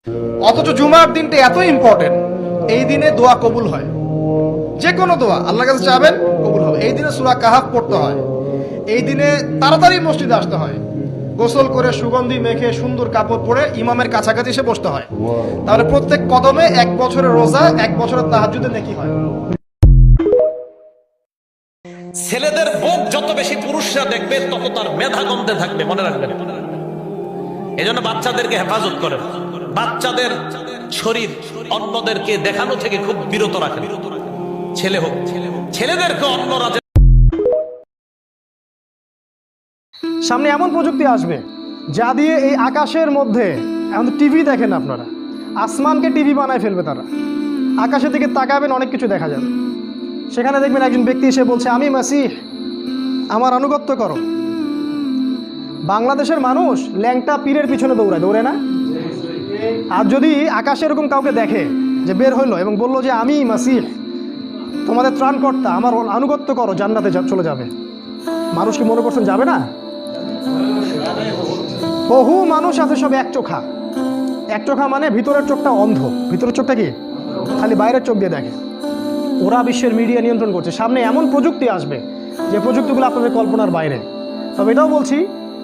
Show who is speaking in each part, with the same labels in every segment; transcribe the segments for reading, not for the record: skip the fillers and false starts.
Speaker 1: অথচ জুমার দিনটা এত ইম্পর্টেন্ট, এই দিনে দোয়া কবুল হয়। যে কোনো দোয়া আল্লাহর কাছে চাবেন কবুল হবে। এই দিনে সূরা কাহাফ পড়তে হয়, এই দিনে তাড়াতাড়ি মসজিদে আসতে হয়, গোসল করে সুগন্ধি মেখে সুন্দর কাপড় পরে ইমামের কাছাকাছি এসে বসতে হয়। তাহলে প্রত্যেক কদমে 1 বছরের রোজা, 1 বছরের তাহাজ্জুদের নেকি হয়।
Speaker 2: ছেলেদের বুক যত বেশি পুরুষরা দেখবে তত তার মেধা কমতে থাকবে, মনে রাখবেন। এই জন্য বাচ্চাদেরকে হেফাজত করেন, বাচ্চাদের শরীর অন্যদেরকে দেখানো থেকে খুব বিরত রাখেন। ছেলে হোক, ছেলেদেরকে অন্যরা
Speaker 3: সামনে এমন প্রযুক্তি আসবে যা দিয়ে এই আকাশের মধ্যে, এখন টিভি দেখেন আপনারা, আসমানকে টিভি বানায় ফেলবে তারা। আকাশের দিকে তাকাবেন, অনেক কিছু দেখা যাবে। সেখানে দেখবেন একজন ব্যক্তি এসে বলছে, আমি মাসিহ, আমার আনুগত্য করো। বাংলাদেশের মানুষ ল্যাংটা পীরের পিছনে দৌড়ে না? আর যদি আকাশে এরকম কাউকে দেখে যে বের হইলো এবং বলল যে আমি মাসিহ, তোমাদের ত্রাণকর্তা, আমার আনুগত্য করো, জান্নাতে চলে যাবে, মানুষ কি মনে করছেন যাবে না? বহু মানুষ আছে সব এক চোখা। এক চোখা মানে ভিতরের চোখটা অন্ধ, ভিতরের চোখটা কি খালি বাইরের চোখ দিয়ে দেখে। ওরা বিশ্বের মিডিয়া নিয়ন্ত্রণ করছে। সামনে এমন প্রযুক্তি আসবে যে প্রযুক্তিগুলো আপনাদের কল্পনার বাইরে। তবে এটাও বলছি,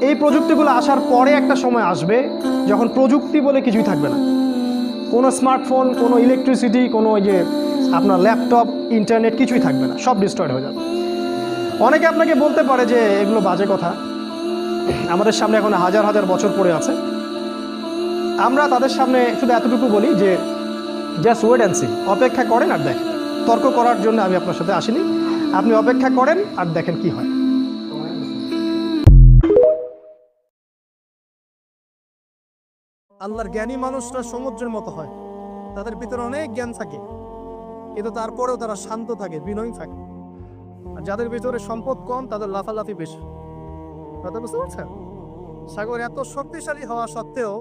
Speaker 3: এই প্রযুক্তিগুলো আসার পরে একটা সময় আসবে যখন প্রযুক্তি বলে কিছুই থাকবে না। কোনো স্মার্টফোন, কোনো ইলেকট্রিসিটি, কোনো যে আপনার ল্যাপটপ, ইন্টারনেট কিছুই থাকবে না, সব ডিস্ট্রয়েড হয়ে যাবে। অনেকে আপনাকে বলতে পারে যে এগুলো বাজে কথা, আমাদের সামনে এখন হাজার হাজার বছর পড়ে আছে। আমরা তাদের সামনে শুধু এতটুকু বলি যে জাস্ট ওয়েট অ্যান্ড সি, অপেক্ষা করেন আর দেখেন। তর্ক করার জন্য আমি আপনার সাথে আসিনি, আপনি অপেক্ষা করেন আর দেখেন কি হয়। আল্লাহর জ্ঞানী মানুষরা সমুদ্রের মতো হয়, তাদের ভিতরে অনেক জ্ঞান থাকে, কিন্তু তারপরেও তারা শান্ত থাকে, বিনয়ী থাকে। আর যাদের ভিতরে সম্পদ কম, তাদের লাফালাফি বেশি। কথা বুঝতে পারছেন? সাগর এত শক্তিশালী হওয়া সত্ত্বেও